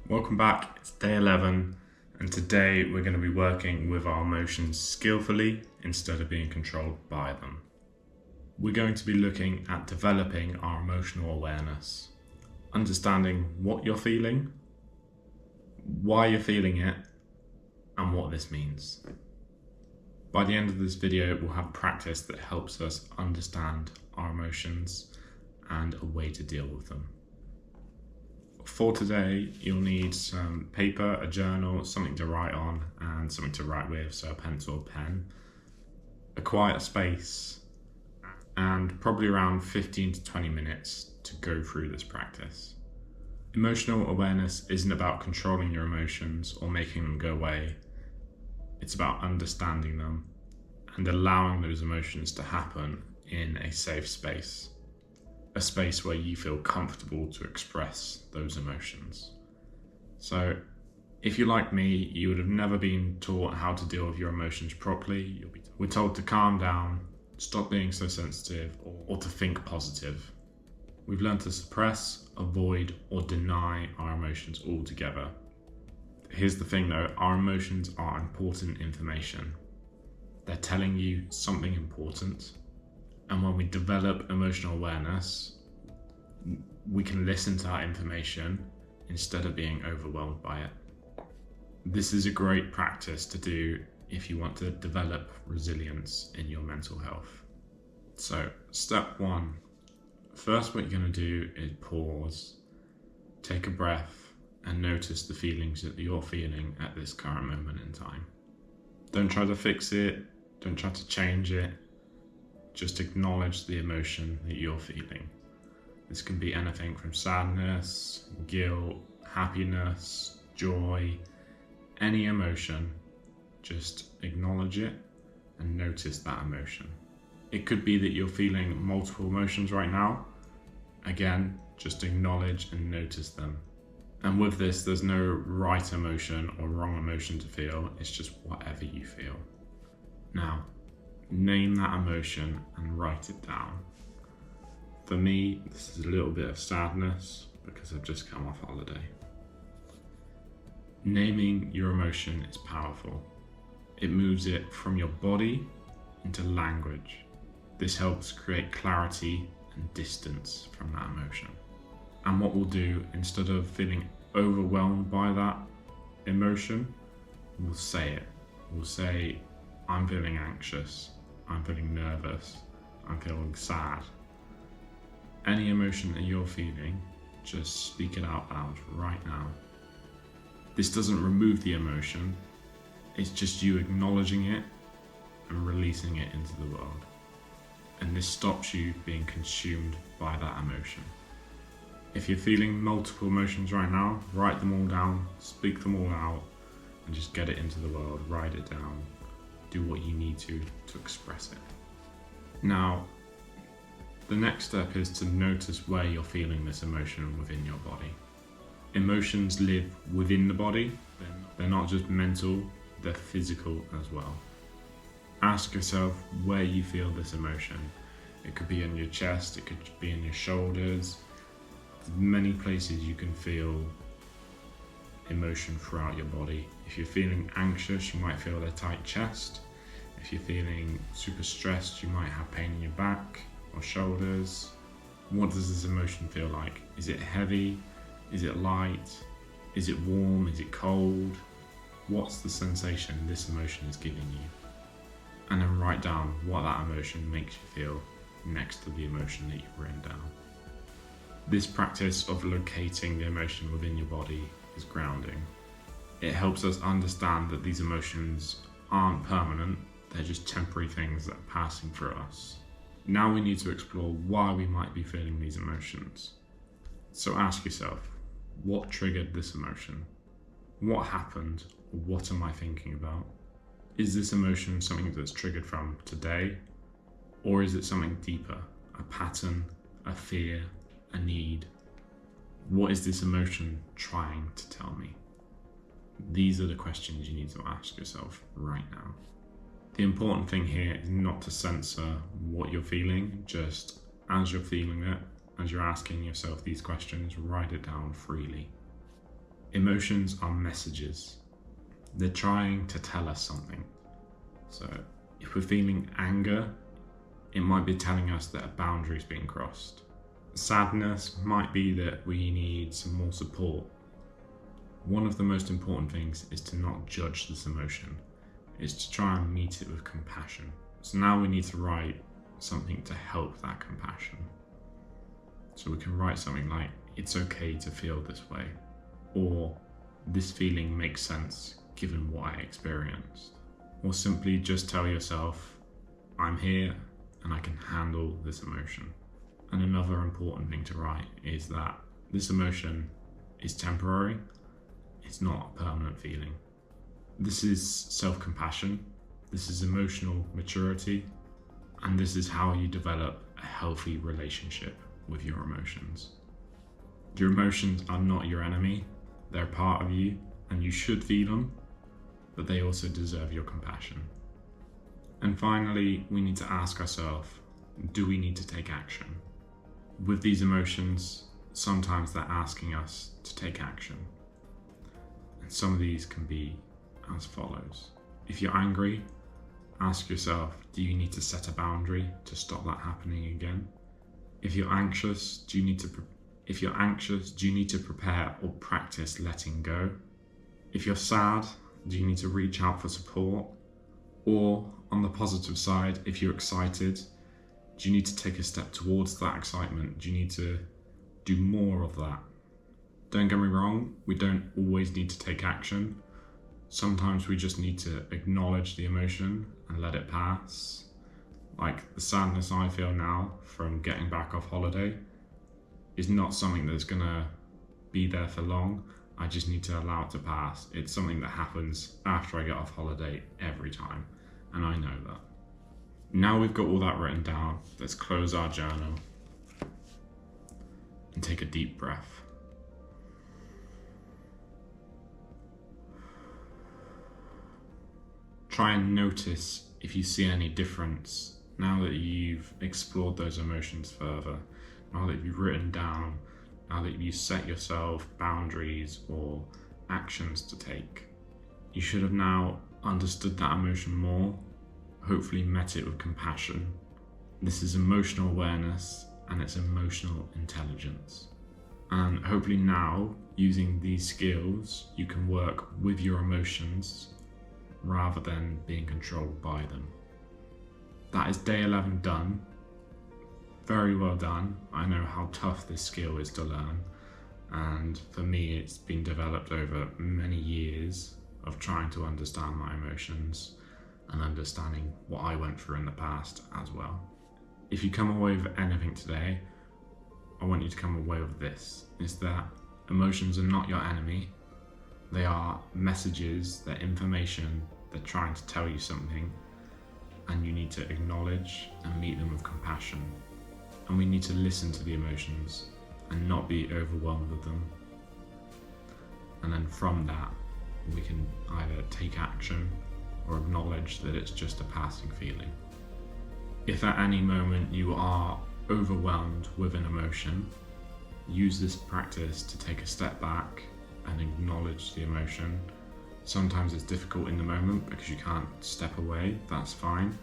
Welcome back, it's day 11, and today we're going to be working with our emotions skillfully instead of being controlled by them. We're going to be looking at developing our emotional awareness, understanding what you're feeling, why you're feeling it, and what this means. By the end of this video, we'll have practice that helps us understand our emotions and a way to deal with them. For today, you'll need some paper, a journal, something to write on, and something to write with, so a pencil or pen, a quiet space, and probably around 15 to 20 minutes to go through this practice. Emotional awareness isn't about controlling your emotions or making them go away. It's about understanding them and allowing those emotions to happen in a safe space. A space where you feel comfortable to express those emotions. So if you're like me, you would have never been taught how to deal with your emotions properly. We're told to calm down, stop being so sensitive, or to think positive. We've learned to suppress, avoid, or deny our emotions altogether. Here's the thing though, our emotions are important information. They're telling you something important. And when we develop emotional awareness, we can listen to that information instead of being overwhelmed by it. This is a great practice to do if you want to develop resilience in your mental health. So, step one. First, what you're going to do is pause, take a breath, and notice the feelings that you're feeling at this current moment in time. Don't try to fix it, don't try to change it. Just acknowledge the emotion that you're feeling. This can be anything from sadness, guilt, happiness, joy, any emotion. Just acknowledge it and notice that emotion. It could be that you're feeling multiple emotions right now. Again, just acknowledge and notice them. And with this, there's no right emotion or wrong emotion to feel. It's just whatever you feel. Now, name that emotion and write it down. For me, this is a little bit of sadness because I've just come off holiday. Naming your emotion is powerful. It moves it from your body into language. This helps create clarity and distance from that emotion. And what we'll do, instead of feeling overwhelmed by that emotion, we'll say it. We'll say, I'm feeling anxious. I'm feeling nervous, I'm feeling sad. Any emotion that you're feeling, just speak it out loud right now. This doesn't remove the emotion, it's just you acknowledging it and releasing it into the world. And this stops you being consumed by that emotion. If you're feeling multiple emotions right now, write them all down, speak them all out, and just get it into the world, write it down. Do what you need to express it. Now, the next step is to notice where you're feeling this emotion within your body. Emotions live within the body. They're not just mental, they're physical as well. Ask yourself where you feel this emotion. It could be in your chest, it could be in your shoulders. There's many places you can feel emotion throughout your body. If you're feeling anxious, you might feel a tight chest. If you're feeling super stressed, you might have pain in your back or shoulders. What does this emotion feel like? Is it heavy? Is it light? Is it warm? Is it cold? What's the sensation this emotion is giving you? And then write down what that emotion makes you feel next to the emotion that you've written down. This practice of locating the emotion within your body is grounding. It helps us understand that these emotions aren't permanent, they're just temporary things that are passing through us. Now we need to explore why we might be feeling these emotions. So ask yourself, what triggered this emotion? What happened, or what am I thinking about? Is this emotion something that's triggered from today, or is it something deeper, a pattern, a fear, a need? What is this emotion trying to tell me? These are the questions you need to ask yourself right now. The important thing here is not to censor what you're feeling, just as you're feeling it, as you're asking yourself these questions, write it down freely. Emotions are messages. They're trying to tell us something. So if we're feeling anger, it might be telling us that a boundary is being crossed. Sadness might be that we need some more support. One of the most important things is to not judge this emotion, is to try and meet it with compassion. So now we need to write something to help that compassion. So we can write something like, it's okay to feel this way, or this feeling makes sense given what I experienced. Or simply just tell yourself, I'm here and I can handle this emotion. And another important thing to write is that this emotion is temporary, it's not a permanent feeling. This is self-compassion, this is emotional maturity, and this is how you develop a healthy relationship with your emotions. Your emotions are not your enemy, they're part of you, and you should feel them, but they also deserve your compassion. And finally, we need to ask ourselves, do we need to take action? With these emotions, sometimes they're asking us to take action. And some of these can be as follows. If you're angry, ask yourself, do you need to set a boundary to stop that happening again? If you're anxious, do you need to prepare or practice letting go? If you're sad, do you need to reach out for support? Or on the positive side, if you're excited, do you need to take a step towards that excitement? Do you need to do more of that? Don't get me wrong, we don't always need to take action. Sometimes we just need to acknowledge the emotion and let it pass. Like the sadness I feel now from getting back off holiday is not something that's gonna be there for long. I just need to allow it to pass. It's something that happens after I get off holiday every time, and I know that. Now we've got all that written down, let's close our journal and take a deep breath. Try and notice if you see any difference now that you've explored those emotions further, now that you've written down, now that you've set yourself boundaries or actions to take. You should have now understood that emotion more, hopefully met it with compassion. This is emotional awareness and it's emotional intelligence. And hopefully now, using these skills, you can work with your emotions rather than being controlled by them. That is day 11 done. Very well done. I know how tough this skill is to learn, and for me it's been developed over many years of trying to understand my emotions and understanding what I went through in the past as well. If you come away with anything today, I want you to come away with this, is that emotions are not your enemy. They are messages, they're information, they're trying to tell you something, and you need to acknowledge and meet them with compassion. And we need to listen to the emotions and not be overwhelmed with them. And then from that, we can either take action or acknowledge that it's just a passing feeling. If at any moment you are overwhelmed with an emotion, use this practice to take a step back and acknowledge the emotion. Sometimes it's difficult in the moment because you can't step away, that's fine.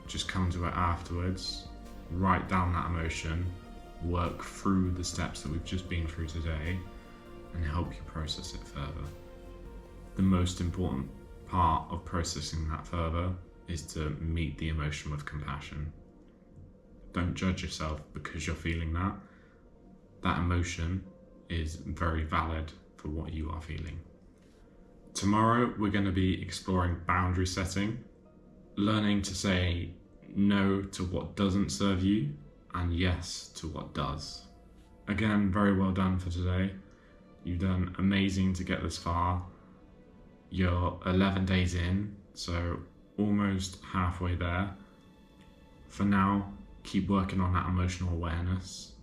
Just come to it afterwards, write down that emotion, work through the steps that we've just been through today, and help you process it further. The most important part of processing that further is to meet the emotion with compassion. Don't judge yourself because you're feeling that. That emotion is very valid for what you are feeling. Tomorrow we're going to be exploring boundary setting, learning to say no to what doesn't serve you and yes to what does. Again, very well done for today. You've done amazing to get this far. You're 11 days in, so almost halfway there. For now, keep working on that emotional awareness.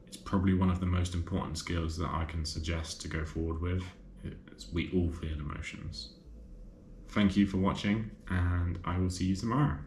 It's probably one of the most important skills that I can suggest to go forward with. We all feel emotions. Thank you for watching, and I will see you tomorrow.